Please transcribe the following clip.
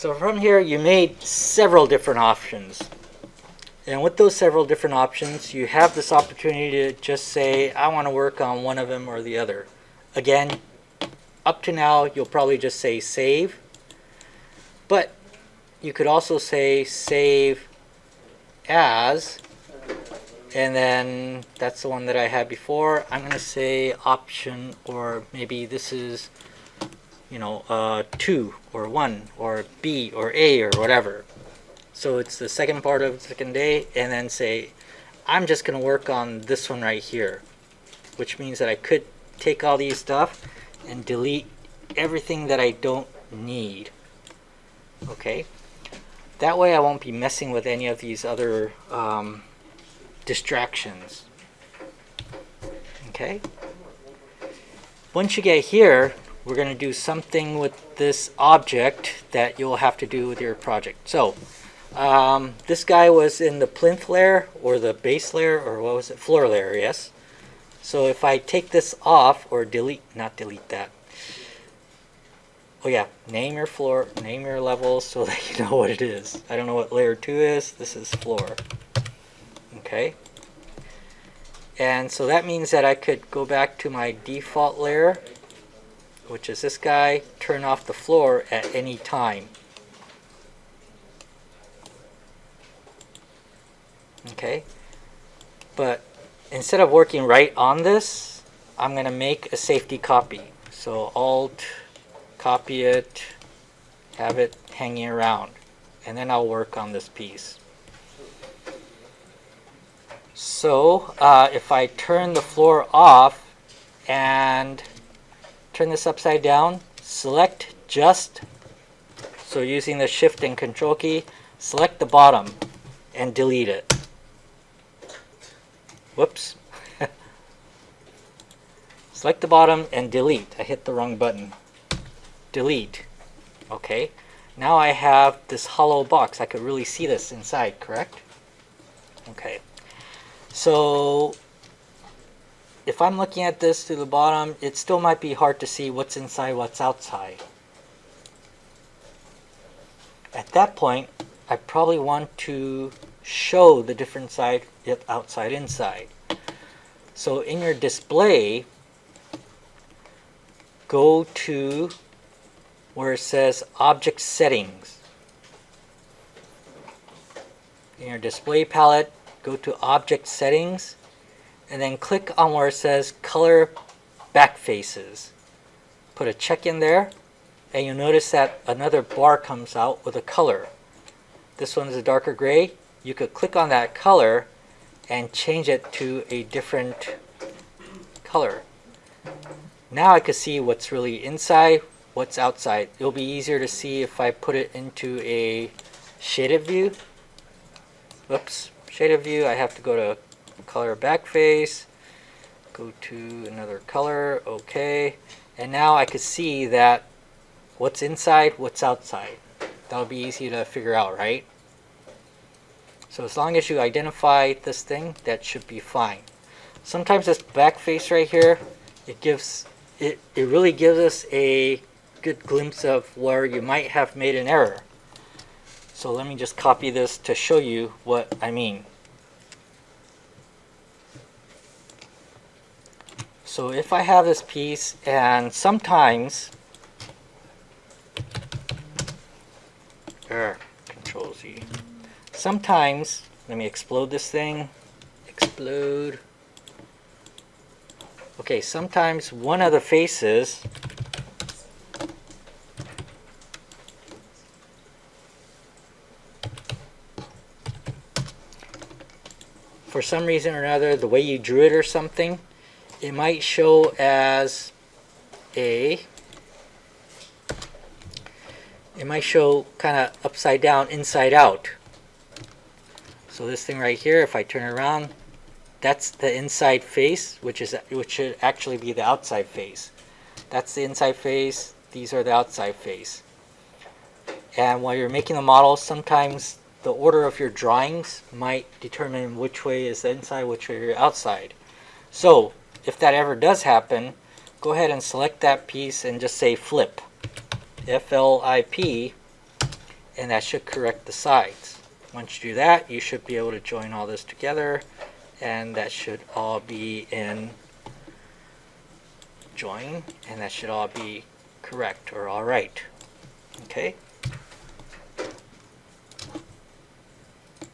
So from here you made several different options. And with those several different options, you have this opportunity to just say, I want to work on one of them or the other. Again, up to now, you'll probably just say save. But you could also say save as, and then that's the one that I had before. I'm going to say option, or maybe this is, 2 or 1 or B or A or whatever. So it's the second part of the second day, and then say, I'm just going to work on this one right here, which means that I could take all these stuff and delete everything that I don't need. Okay, that way I won't be messing with any of these other distractions. Okay, once you get here, we're going to do something with this object that you'll have to do with your project. So this guy was in the plinth layer or the base layer, or what was it, floor layer, yes. So if I take this off, or not delete that. Oh yeah, name your floor, name your levels so that you know what it is. I don't know what layer 2 is, this is floor. Okay. And so that means that I could go back to my default layer, which is this guy, turn off the floor at any time. Okay, but instead of working right on this, I'm going to make a safety copy. So Alt, copy it, have it hanging around, and then I'll work on this piece. So if I turn the floor off and turn this upside down, select just, so using the Shift and Control key, select the bottom and delete it. Whoops. Select the bottom and delete. I hit the wrong button. Delete. Okay. Now I have this hollow box. I could really see this inside, correct? Okay. So if I'm looking at this to the bottom, it still might be hard to see what's inside, what's outside. At that point, I probably want to show the different side, outside, inside. So in your display, go to where it says Object Settings. In your display palette, go to Object Settings, and then click on where it says Color Backfaces. Put a check in there, and you'll notice that another bar comes out with a color. This one is a darker gray. You could click on that color and change it to a different color. Now I can see what's really inside, what's outside. It'll be easier to see if I put it into a shaded view. Oops, shaded view, I have to go to color backface, go to another color, okay. And now I can see that what's inside, what's outside. That'll be easy to figure out, right? So as long as you identify this thing, that should be fine. Sometimes this backface right here, it really gives us a good glimpse of where you might have made an error. So let me just copy this to show you what I mean. So if I have this piece, and sometimes Control Z. Sometimes, let me explode this thing. Explode. Okay, sometimes one of the faces for some reason or another, the way you drew it or something, it might show as it might show kind of upside down, inside out. So this thing right here, if I turn it around, that's the inside face, which should actually be the outside face. That's the inside face, these are the outside face. And while you're making the model, sometimes the order of your drawings might determine which way is the inside, which way is outside. So if that ever does happen, go ahead and select that piece and just say flip. F-L-I-P, and that should correct the sides. Once you do that, you should be able to join all this together, and that should all be in join, and that should all be correct or all right. Okay.